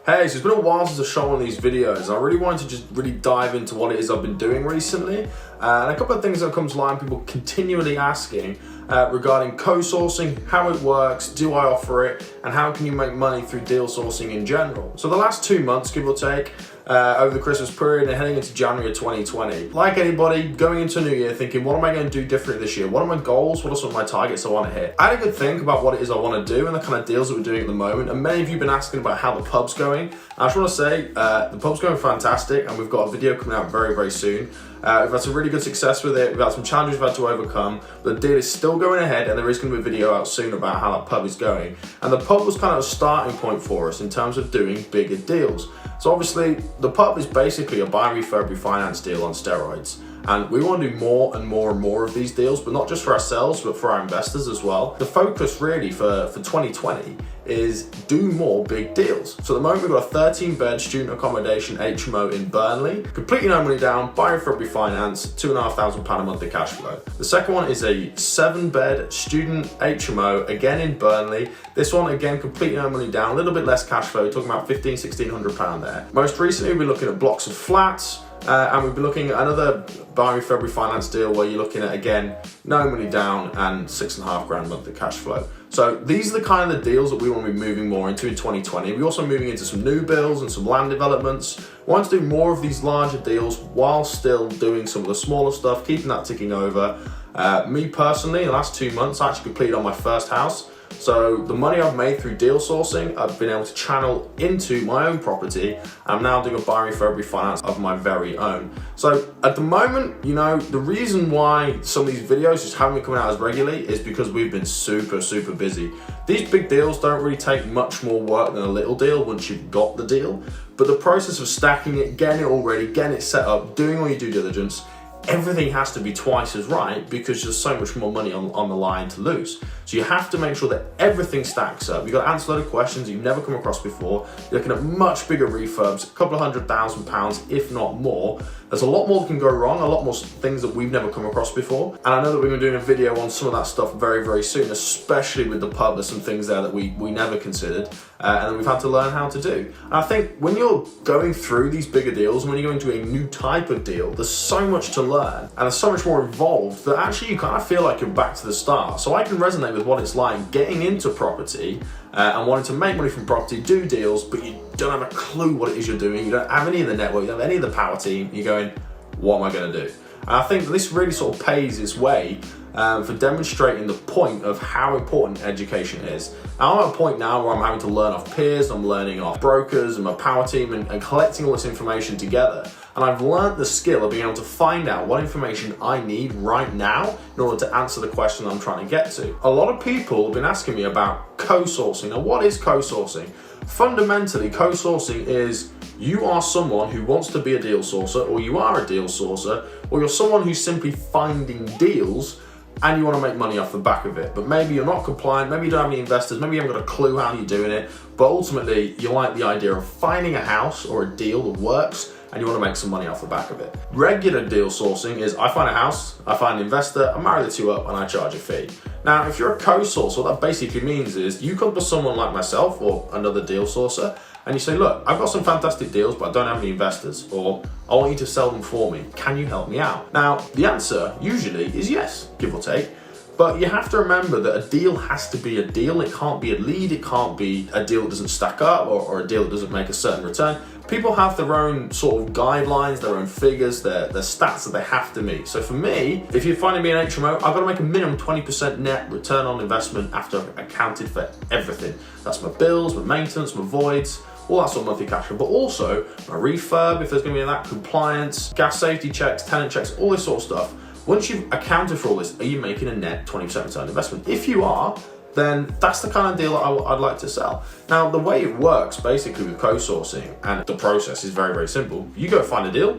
Hey, so it's been a while since I've shot one of these videos. I really wanted to just really dive into what it is I've been doing recently. And a couple of things that come to mind, people continually asking regarding co-sourcing, how it works, do I offer it, and how can you make money through deal sourcing in general. So the last 2 months, give or take, over the Christmas period and heading into January of 2020. Like anybody, going into a new year thinking, what am I going to do differently this year? What are my goals? What are some of my targets I want to hit? I had a good think about what it is I want to do and the kind of deals that we're doing at the moment. And many of you have been asking about how the pub's going. I just want to say, the pub's going fantastic and we've got a video coming out very, very soon. We've had some really good success with it. We've had some challenges we've had to overcome, but the deal is still going ahead and there is going to be a video out soon about how that pub is going. And the pub was kind of a starting point for us in terms of doing bigger deals. So obviously the pub is basically a buy, refurb, refinance deal on steroids. And we want to do more and more and more of these deals, but not just for ourselves, but for our investors as well. The focus really for 2020 is do more big deals. So at the moment we've got a 13-bed student accommodation HMO in Burnley, completely no money down, buy refurb, refinance, £2,500 a month of cash flow. The second one is a 7-bed student HMO, again in Burnley. This one, again, completely no money down, a little bit less cash flow, talking about £1,500 there. Most recently, we're looking at blocks of flats, and we'll be looking at another buy refurb refinance deal where you're looking at, again, no money down and £6,500 a month of cash flow. So these are the kind of the deals that we want to be moving more into in 2020. We're also moving into some new builds and some land developments. We want to do more of these larger deals while still doing some of the smaller stuff, keeping that ticking over. Me personally, in the last 2 months, I actually completed on my first house. So the money I've made through deal sourcing, I've been able to channel into my own property. I'm now doing a buy refurb refinance of my very own. So at the moment, you know, the reason why some of these videos just haven't been coming out as regularly is because we've been super, super busy. These big deals don't really take much more work than a little deal once you've got the deal. But the process of stacking it, getting it all ready, getting it set up, doing all your due diligence, everything has to be twice as right because there's so much more money on the line to lose. So you have to make sure that everything stacks up. You've got to answer a lot of questions you've never come across before. You're looking at much bigger refurbs, a couple of £100,000, if not more. There's a lot more that can go wrong, a lot more things that we've never come across before. And I know that we're going to be doing a video on some of that stuff very, very soon, especially with the pub. There's some things there that we never considered and that we've had to learn how to do. And I think when you're going through these bigger deals, when you're going to a new type of deal, there's so much to learn and there's so much more involved that actually you kind of feel like you're back to the start. So I can resonate with what it's like getting into property and wanting to make money from property, do deals, but you don't have a clue what it is you're doing. You don't have any of the network, you don't have any of the power team. You're going, what am I going to do? And I think this really sort of pays its way for demonstrating the point of how important education is. Now, I'm at a point now where I'm having to learn off peers, I'm learning off brokers and my power team and collecting all this information together. And I've learned the skill of being able to find out what information I need right now in order to answer the question I'm trying to get to. A lot of people have been asking me about co-sourcing. Now, what is co-sourcing? Fundamentally, co-sourcing is you are someone who wants to be a deal sourcer, or you are a deal sourcer, or you're someone who's simply finding deals and you want to make money off the back of it. But maybe you're not compliant, maybe you don't have any investors, maybe you haven't got a clue how you're doing it, but ultimately you like the idea of finding a house or a deal that works and you want to make some money off the back of it. Regular deal sourcing is I find a house, I find an investor, I marry the two up and I charge a fee. Now, if you're a co-sourcer, what that basically means is you come to someone like myself or another deal sourcer and you say, look, I've got some fantastic deals, but I don't have any investors, or I want you to sell them for me. Can you help me out? Now, the answer usually is yes, give or take. But you have to remember that a deal has to be a deal. It can't be a lead. It can't be a deal that doesn't stack up or a deal that doesn't make a certain return. People have their own sort of guidelines, their own figures, their stats that they have to meet. So for me, if you're finding me an HMO, I've got to make a minimum 20% net return on investment after I've accounted for everything. That's my bills, my maintenance, my voids, all that sort of monthly cash flow, but also my refurb, if there's going to be that, compliance, gas safety checks, tenant checks, all this sort of stuff. Once you've accounted for all this, are you making a net 20% return on investment? If you are, then that's the kind of deal that I'd like to sell. Now, the way it works basically with co-sourcing, and the process is very, very simple. You go find a deal,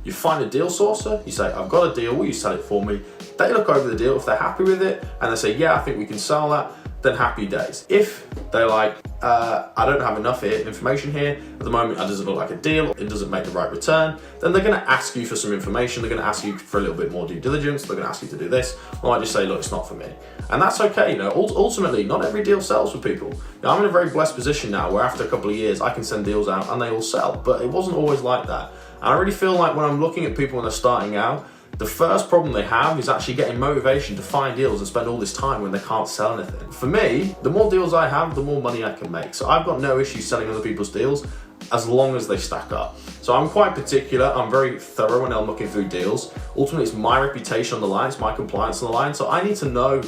you find a deal sourcer, you say, I've got a deal, will you sell it for me? They look over the deal, if they're happy with it, and they say, yeah, I think we can sell that, then happy days. If they're like, I don't have enough information here, at the moment it doesn't look like a deal, it doesn't make the right return, then they're gonna ask you for some information, they're gonna ask you for a little bit more due diligence, they're gonna ask you to do this, I might just say, look, it's not for me. And that's okay, ultimately, not every deal sells for people. I'm in a very blessed position now where after a couple of years, I can send deals out and they all sell, but it wasn't always like that. And I really feel like when I'm looking at people when they're starting out, the first problem they have is actually getting motivation to find deals and spend all this time when they can't sell anything. For me, the more deals I have, the more money I can make. So I've got no issue selling other people's deals as long as they stack up. So I'm quite particular, I'm very thorough when I'm looking through deals. Ultimately, it's my reputation on the line, it's my compliance on the line, so I need to know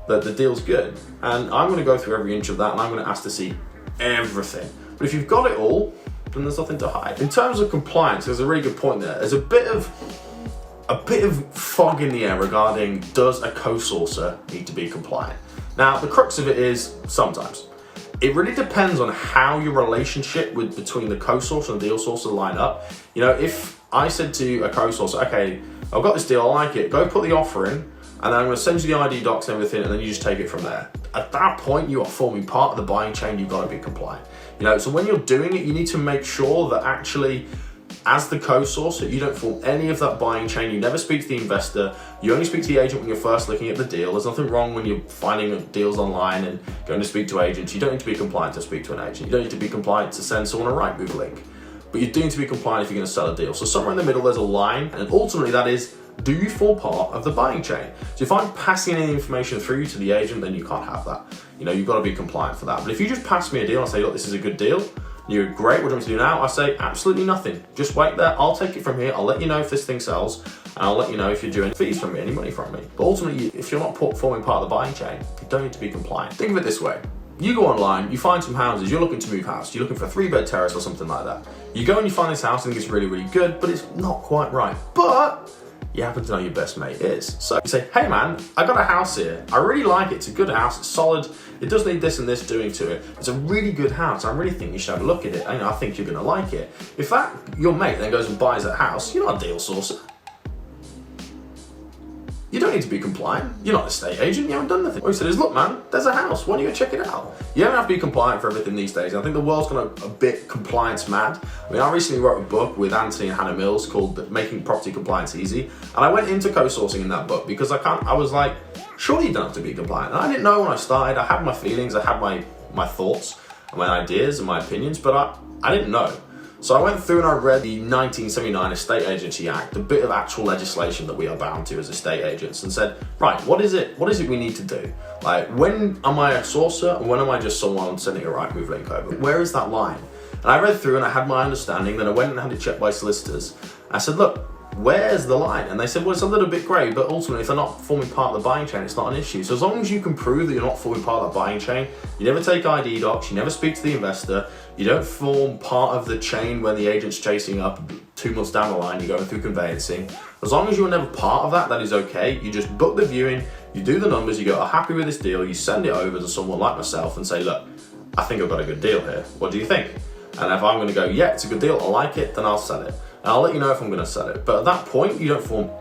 that the deal's good. And I'm gonna go through every inch of that and I'm gonna ask to see everything. But if you've got it all, then there's nothing to hide. In terms of compliance, there's a really good point there. There's a bit of fog in the air regarding, does a co-sourcer need to be compliant? Now, the crux of it is sometimes. It really depends on how your relationship between the co-sourcer and the deal sourcer line up. If I said to a co-sourcer, okay, I've got this deal, I like it, go put the offer in, and then I'm gonna send you the ID docs and everything, and then you just take it from there. At that point, you are forming part of the buying chain, you've gotta be compliant. So when you're doing it, you need to make sure that actually, as the co-sourcer, you don't form any of that buying chain. You never speak to the investor. You only speak to the agent when you're first looking at the deal. There's nothing wrong when you're finding deals online and going to speak to agents. You don't need to be compliant to speak to an agent. You don't need to be compliant to send someone a Rightmove link. But you do need to be compliant if you're going to sell a deal. So somewhere in the middle, there's a line, and ultimately that is, do you form part of the buying chain? So if I'm passing any information through to the agent, then you can't have that. You've got to be compliant for that. But if you just pass me a deal and say, look, this is a good deal, you're great, what do you want to do now? I say, absolutely nothing. Just wait there, I'll take it from here, I'll let you know if this thing sells, and I'll let you know if you're doing fees from me, any money from me. But ultimately, if you're not forming part of the buying chain, you don't need to be compliant. Think of it this way. You go online, you find some houses, you're looking to move house, you're looking for a 3-bed terrace or something like that. You go and you find this house and think it's really, really good, but it's not quite right. But you happen to know your best mate is. So you say, hey man, I got a house here. I really like it. It's a good house. It's solid. It does need this and this doing to it. It's a really good house. I really think you should have a look at it. I think you're going to like it. If your mate then goes and buys that house, you're not a deal sourcer. You don't need to be compliant. You're not an estate agent. You haven't done nothing. What he said is, look, man, there's a house. Why don't you go check it out? You don't have to be compliant for everything these days. I think the world's gone a bit compliance mad. I recently wrote a book with Anthony and Hannah Mills called Making Property Compliance Easy. And I went into co-sourcing in that book because I was like, surely you don't have to be compliant. And I didn't know when I started. I had my feelings. I had my thoughts and my ideas and my opinions, but I didn't know. So I went through and I read the 1979 Estate Agency Act, the bit of actual legislation that we are bound to as estate agents, and said, right, what is it we need to do? Like, when am I a sourcer and when am I just someone sending a Rightmove link over? Where is that line? And I read through and I had my understanding, then I went and had it checked by solicitors. I said, look, where's the line? And they said, well, it's a little bit grey, but ultimately if they're not forming part of the buying chain, it's not an issue. So as long as you can prove that you're not forming part of the buying chain, you never take ID docs, you never speak to the investor, you don't form part of the chain when the agent's chasing up 2 months down the line, you're going through conveyancing. As long as you're never part of that, that is okay. You just book the viewing, you do the numbers, you go, I'm happy with this deal, you send it over to someone like myself and say, look, I think I've got a good deal here. What do you think? And if I'm going to go, yeah, it's a good deal, I like it, then I'll sell it. And I'll let you know if I'm going to sell it. But at that point, you don't form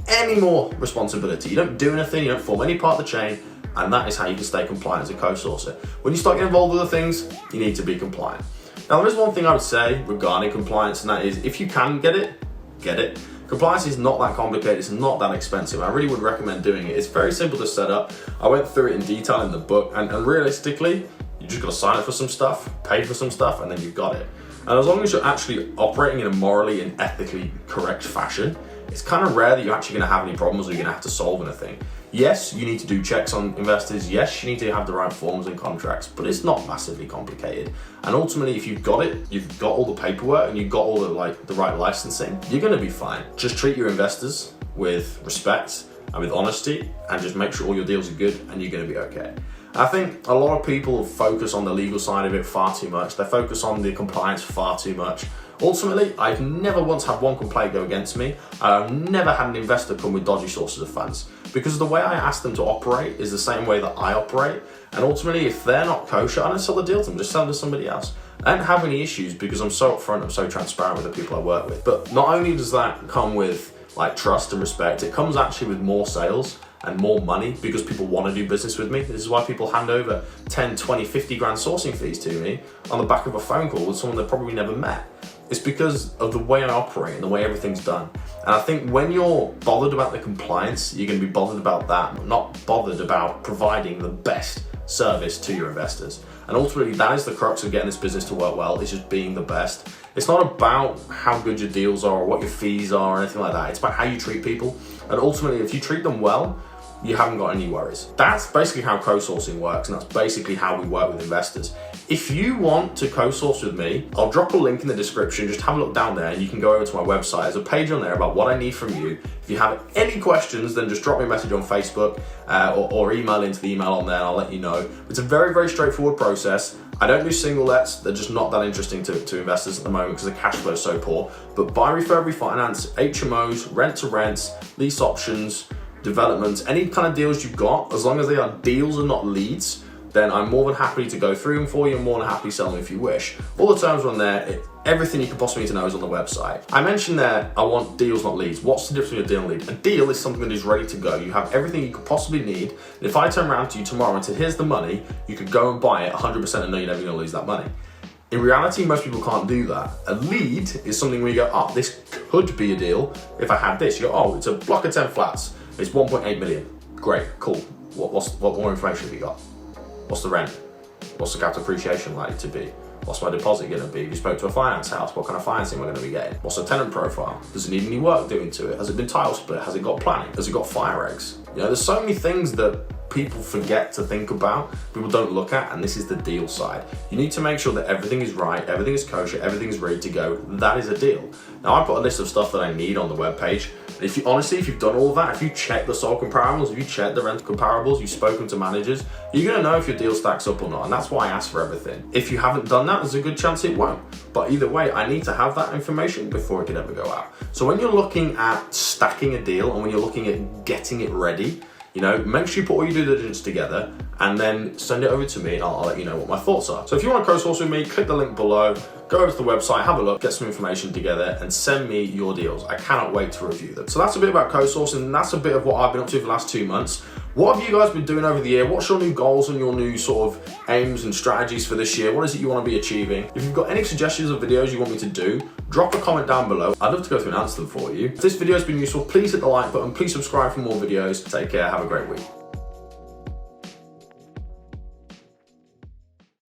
any more responsibility. You don't do anything, you don't form any part of the chain, and that is how you can stay compliant as a co-sourcer. When you start getting involved with other things, you need to be compliant. Now, there is one thing I would say regarding compliance, and that is, if you can get it, get it. Compliance is not that complicated, it's not that expensive. I really would recommend doing it. It's very simple to set up. I went through it in detail in the book, and realistically, you just got to sign up for some stuff, pay for some stuff, and then you've got it. And as long as you're actually operating in a morally and ethically correct fashion, it's kind of rare that you're actually going to have any problems or you're going to have to solve anything. Yes, you need to do checks on investors. Yes, you need to have the right forms and contracts, but it's not massively complicated. And ultimately, if you've got it, you've got all the paperwork and you've got all the right licensing, you're going to be fine. Just treat your investors with respect and with honesty, and just make sure all your deals are good and you're going to be okay. I think a lot of people focus on the legal side of it far too much. They focus on the compliance far too much. Ultimately, I've never once had one complaint go against me. I've never had an investor come with dodgy sources of funds, because the way I ask them to operate is the same way that I operate. And ultimately, if they're not kosher, I don't sell the deal to them, just sell them to somebody else. I don't have any issues because I'm so upfront, I'm so transparent with the people I work with. But not only does that come with like trust and respect, it comes actually with more sales and more money because people want to do business with me. This is why people hand over 10, 20, 50 grand sourcing fees to me on the back of a phone call with someone they've probably never met. It's because of the way I operate and the way everything's done. And I think when you're bothered about the compliance, you're going to be bothered about that, not bothered about providing the best service to your investors. And ultimately, that is the crux of getting this business to work well, is just being the best. It's not about how good your deals are or what your fees are or anything like that. It's about how you treat people. And ultimately, if you treat them well, you haven't got any worries. That's basically how co-sourcing works, and that's basically how we work with investors. If you want to co-source with me, I'll drop a link in the description. Just have a look down there and you can go over to my website. There's a page on there about what I need from you. If you have any questions, then just drop me a message on Facebook or email into the email on there and I'll let you know. It's a very, very straightforward process. I don't do single lets. They're just not that interesting to investors at the moment because the cash flow is so poor. But buy, refurb, refinance, HMOs, rent to rents, lease options, developments, any kind of deals you've got, as long as they are deals and not leads, then I'm more than happy to go through them for you and more than happy to sell them if you wish. All the terms are on there. Everything you could possibly need to know is on the website. I mentioned there, I want deals, not leads. What's the difference between a deal and lead? A deal is something that is ready to go. You have everything you could possibly need. And if I turn around to you tomorrow and said, here's the money, you could go and buy it 100% and know you're never gonna lose that money. In reality, most people can't do that. A lead is something where you go, oh, this could be a deal if I had this. You go, oh, it's a block of 10 flats. It's 1.8 million. Great, cool. What more information have you got? What's the rent? What's the capital appreciation likely to be? What's my deposit going to be? If you spoke to a finance house, what kind of financing am I going to be getting? What's the tenant profile? Does it need any work doing to it? Has it been tile split? Has it got planning? Has it got fire eggs? You know, there's so many things that people forget to think about, people don't look at, and this is the deal side. You need to make sure that everything is right, everything is kosher, everything is ready to go. That is a deal. Now, I put a list of stuff that I need on the webpage. If you honestly, if you've done all of that, if you check the sold comparables, if you check the rent comparables, you've spoken to managers, you're gonna know if your deal stacks up or not, and that's why I ask for everything. If you haven't done that, there's a good chance it won't. But either way, I need to have that information before it can ever go out. So when you're looking at stacking a deal and when you're looking at getting it ready, you know, make sure you put all your due diligence together and then send it over to me and I'll let you know what my thoughts are. So if you want to co-source with me, click the link below, go over to the website, have a look, get some information together and send me your deals. I cannot wait to review them. So that's a bit about co-sourcing and that's a bit of what I've been up to for the last 2 months. What have you guys been doing over the year? What's your new goals and your new sort of aims and strategies for this year? What is it you want to be achieving? If you've got any suggestions of videos you want me to do, drop a comment down below. I'd love to go through and answer them for you. If this video has been useful, please hit the like button, please subscribe for more videos. Take care, have a great week.